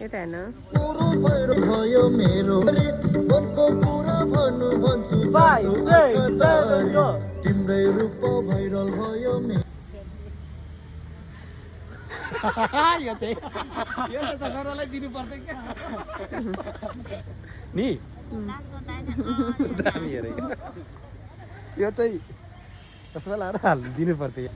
यता हेर्न तिम्रै रूप भैरल भयो यो चाहिँ सरलाई दिनुपर्छ क्या नि दामी हेरे यो चाहिँ कसमा लाएर दिनु पर्थ्यो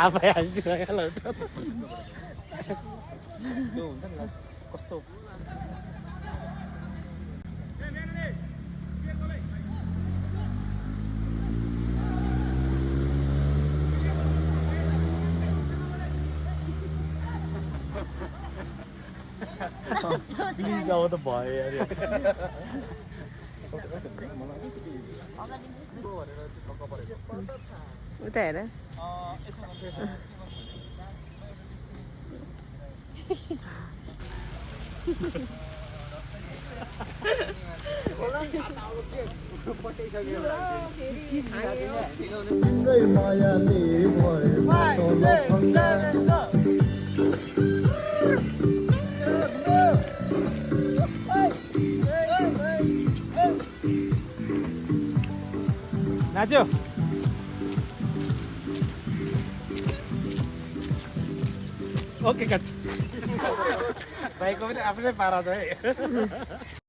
आफै हाँसिदिरहेको ल त्यो हुन्छ नि कस्तो प्लिज अब त भयो यार उता हेर तिम्रै मायाले नाच्यो ओके कट भाइको पनि आफ्नै पारा छ है